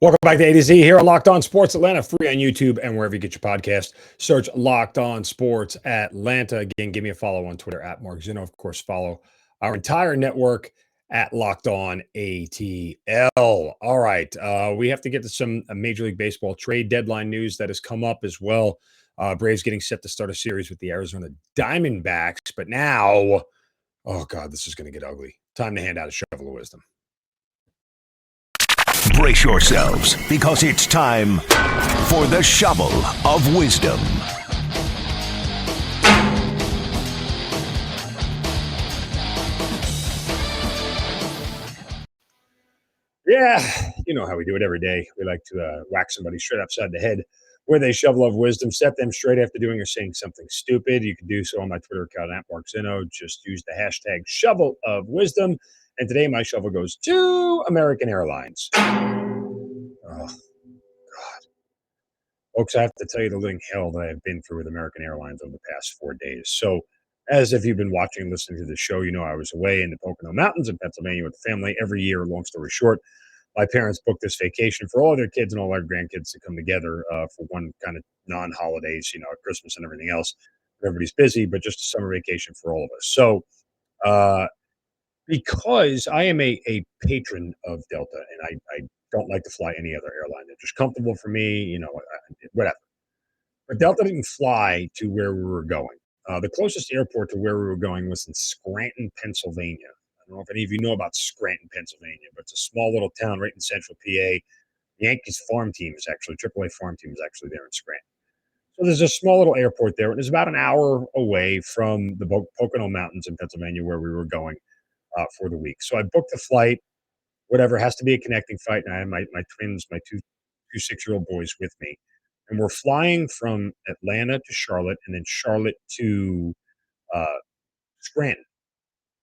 Welcome back to A to Z here on Locked On Sports Atlanta, free on YouTube and wherever you get your podcast. Search Locked On Sports Atlanta. Again, give me a follow on Twitter at Mark Zinno. Of course, follow our entire network at Locked On ATL. All right, we have to get to some Major League Baseball trade deadline news that has come up as well. Braves getting set to start a series with the Arizona Diamondbacks, but now, oh God, this is going to get ugly. Time to hand out a shovel of wisdom. Brace yourselves, because it's time for the Shovel of Wisdom. Yeah, you know how we do it every day. We like to whack somebody straight upside the head with a shovel of wisdom, set them straight after doing or saying something stupid. You can do so on my Twitter account at Mark Zinno. Just use the hashtag shovel of wisdom. And today my shovel goes to American Airlines. Oh, God. Folks, I have to tell you the living hell that I've been through with American Airlines over the past 4 days. So, as if you've been watching and listening to the show, you know I was away in the Pocono Mountains in Pennsylvania with the family every year. Long story short, my parents booked this vacation for all their kids and all their grandkids to come together for one kind of non-holidays, Christmas and everything else. Everybody's busy, but just a summer vacation for all of us. So, uh, because I am a patron of Delta and I don't like to fly any other airline, they're just comfortable for me, whatever. But Delta didn't fly to where we were going. The closest airport to where we were going was in Scranton, Pennsylvania. I don't know if any of you know about Scranton, Pennsylvania, but it's a small little town right in central PA. Yankees farm team is actually, AAA farm team is actually there in Scranton. So there's a small little airport there, and it's about an hour away from the Pocono Mountains in Pennsylvania where we were going for the week. So I booked the flight, whatever, has to be a connecting flight, and I had my twins, my two 6-year-old boys with me. And we're flying from Atlanta to Charlotte and then Charlotte to uh, Scranton.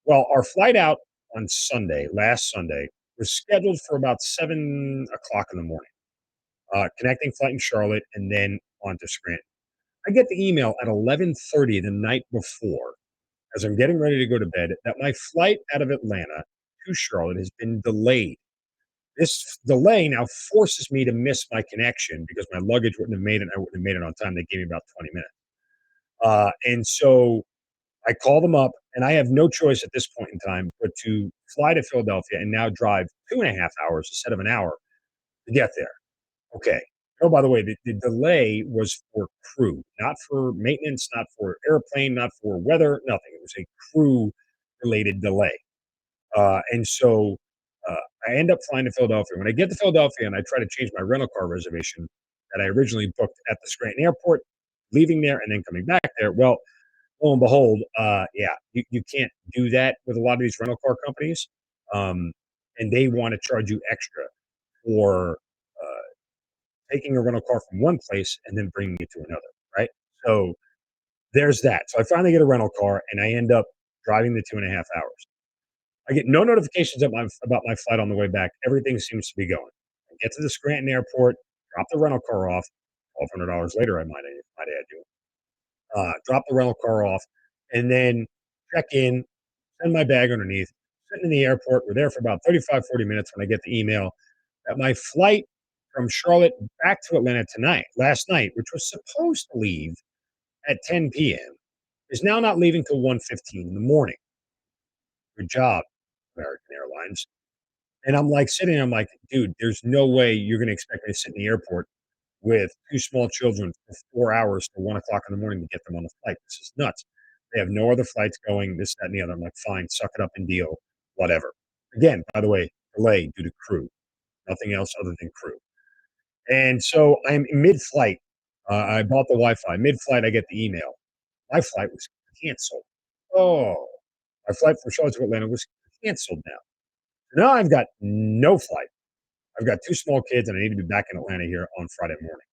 Well, our flight out on last Sunday, was scheduled for about 7 o'clock in the morning. Connecting flight in Charlotte and then on to Scranton. I get the email at 11:30 the night before, as I'm getting ready to go to bed, that my flight out of Atlanta to Charlotte has been delayed. This delay now forces me to miss my connection because my luggage wouldn't have made it. I wouldn't have made it on time. They gave me about 20 minutes. And so I call them up, and I have no choice at this point in time but to fly to Philadelphia and now drive 2.5 hours instead of an hour to get there. Okay. Oh, by the way, the delay was for crew, not for maintenance, not for airplane, not for weather, nothing. It was a crew related delay. And so uh, I end up flying to Philadelphia. When I get to Philadelphia and I try to change my rental car reservation that I originally booked at the Scranton airport, leaving there and then coming back there, well, lo and behold, you can't do that with a lot of these rental car companies. And they want to charge you extra for taking a rental car from one place and then bringing it to another, right? So there's that. So I finally get a rental car and I end up driving the 2.5 hours. I get no notifications about my flight on the way back. Everything seems to be going. I get to the Scranton airport, drop the rental car off. $1,200 later, I might add you. Drop the rental car off, and then check in, send my bag underneath, sitting in the airport. We're there for about 35, 40 minutes when I get the email that my flight from Charlotte back to Atlanta last night, which was supposed to leave at 10 p.m., is now not leaving till 1:15 in the morning. Good job, American Airlines. And I'm like sitting there, I'm like, dude, there's no way you're going to expect me to sit in the airport with two small children for 4 hours till 1 o'clock in the morning to get them on the flight. This is nuts. They have no other flights going, this, that, and the other. I'm like, fine, suck it up and deal, whatever. Again, by the way, delay due to crew, nothing else other than crew. And so I'm mid flight. I bought the Wi Fi. Mid flight, I get the email. My flight was canceled. Oh, my flight from Charlotte to Atlanta was canceled now. Now I've got no flight. I've got two small kids, and I need to be back in Atlanta here on Friday morning.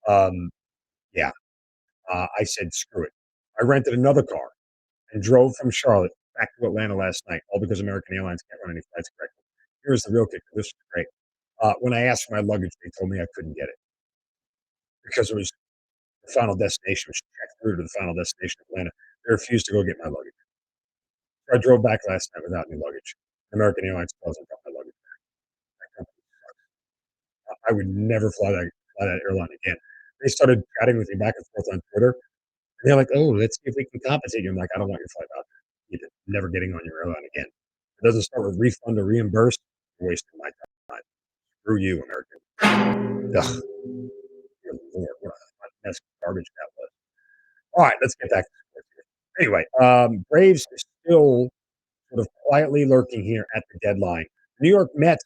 Um, yeah, I said, screw it. I rented another car and drove from Charlotte back to Atlanta last night, all because American Airlines can't run any flights correctly. Here's the real kicker. This is great. When I asked for my luggage, they told me I couldn't get it because it was the final destination was checked through to the final destination of Atlanta. They refused to go get my luggage. So I drove back last night without any luggage. American Airlines calls and got my luggage back. That company sucks. I I would never fly that airline again. They started chatting with me back and forth on Twitter, and they're like, "Oh, let's see if we can compensate you." I'm like, "I don't want your flight voucher. Either. Never getting on your airline again." It doesn't start with refund or reimburse. You're wasting my time. Screw you, American. Ugh, good Lord, what a mess of garbage that was. All right, let's get back to sports here. Anyway, Braves are still sort of quietly lurking here at the deadline. New York Mets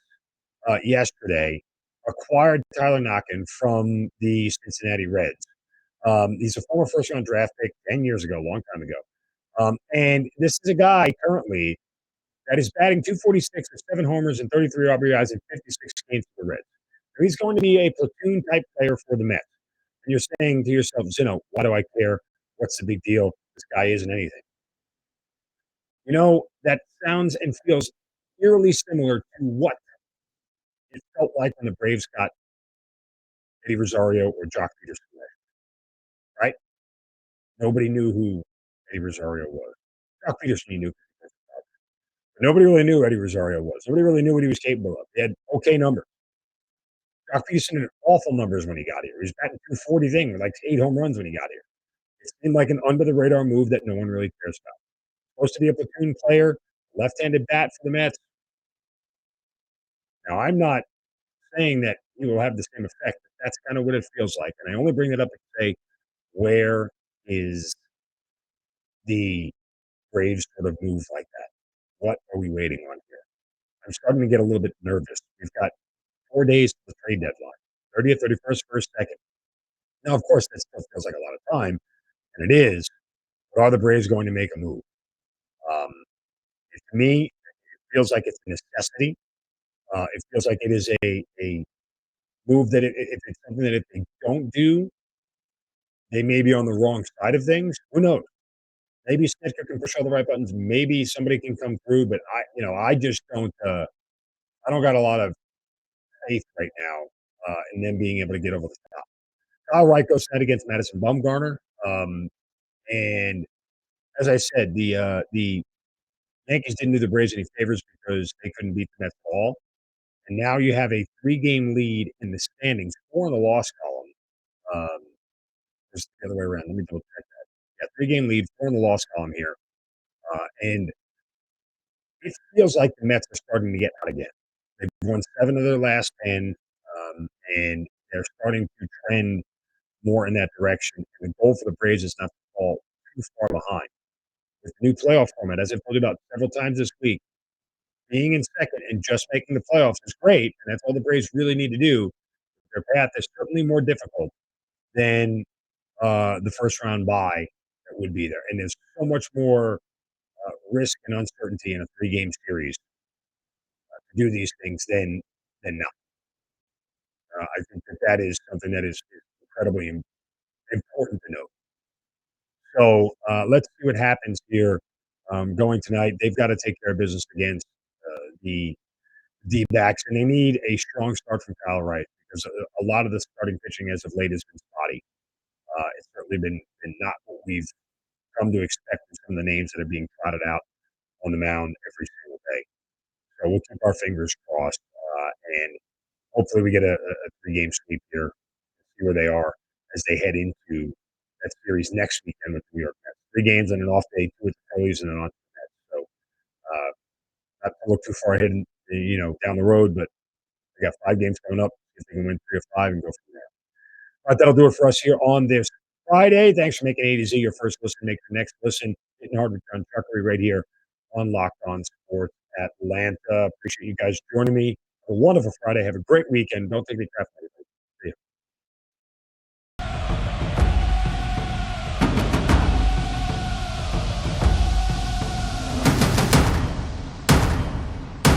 yesterday acquired Tyler Naquin from the Cincinnati Reds. He's a former first round draft pick 10 years ago, a long time ago. And this is a guy currently that is batting 246 with 7 homers and 33 RBIs in 56 games for the Reds. So he's going to be a platoon type player for the Mets. And you're saying to yourself, Zinno, why do I care? What's the big deal? This guy isn't anything. That sounds and feels eerily similar to what it felt like when the Braves got Eddie Rosario or Jock Peterson, right? Nobody knew who Eddie Rosario was. Jock Peterson you knew. But nobody really knew who Eddie Rosario was. Nobody really knew what he was capable of. He had okay numbers. Jock Peterson had awful numbers when he got here. He was batting 240 thing with like 8 home runs when he got here. It seemed like an under the radar move that no one really cares about. Supposed to be a platoon player, left-handed bat for the Mets. Now, I'm not saying that he will have the same effect, but that's kind of what it feels like. And I only bring it up to say, where is the Braves sort of move like that? What are we waiting on here? I'm starting to get a little bit nervous. We've got 4 days to the trade deadline, 30th, 31st, 1st, 2nd. Now, of course, that still feels like a lot of time, and it is, but are the Braves going to make a move? Um, to me, it feels like it's a necessity. It feels like it is a move that if it's something that if they don't do, they may be on the wrong side of things. Who knows? Maybe Snedeker can push all the right buttons. Maybe somebody can come through, but I just don't. I don't got a lot of faith right now in them being able to get over the top. Kyle Wright goes tonight against Madison Bumgarner, and as I said, the Yankees didn't do the Braves any favors because they couldn't beat the Mets at all. And now you have a 3-game lead in the standings, 4 in the loss column. Just the other way around. Let me double check that. Yeah, 3-game lead, 4 in the loss column here. And it feels like the Mets are starting to get out again. They've won 7 of their last 10, and they're starting to trend more in that direction. And the goal for the Braves is not to fall too far behind. With the new playoff format, as I've told you about several times this week, being in second and just making the playoffs is great, and that's all the Braves really need to do. Their path is certainly more difficult than the first round bye that would be there. And there's so much more risk and uncertainty in a 3-game series to do these things than not. I think that is something that is incredibly important to note. So let's see what happens here going tonight. They've got to take care of business against the D-backs, and they need a strong start from Kyle Wright because a lot of the starting pitching as of late has been spotty. It's certainly been not what we've come to expect from some of the names that are being trotted out on the mound every single day. So we'll keep our fingers crossed, and hopefully we get a 3-game sweep here, see where they are as they head into that series next weekend with the New York Mets. 3 games and an off day, 2 with the Phillies and then on to the Mets. So not to look too far ahead, down the road, but they got 5 games coming up. If they can win 3 or 5 and go from there. All right, that'll do it for us here on this Friday. Thanks for making A to Z your first listen. Make your next listen. Hitting hard with John Chuckery right here on Locked On Sports Atlanta. Appreciate you guys joining me. Have a wonderful Friday. Have a great weekend. Don't take the crap.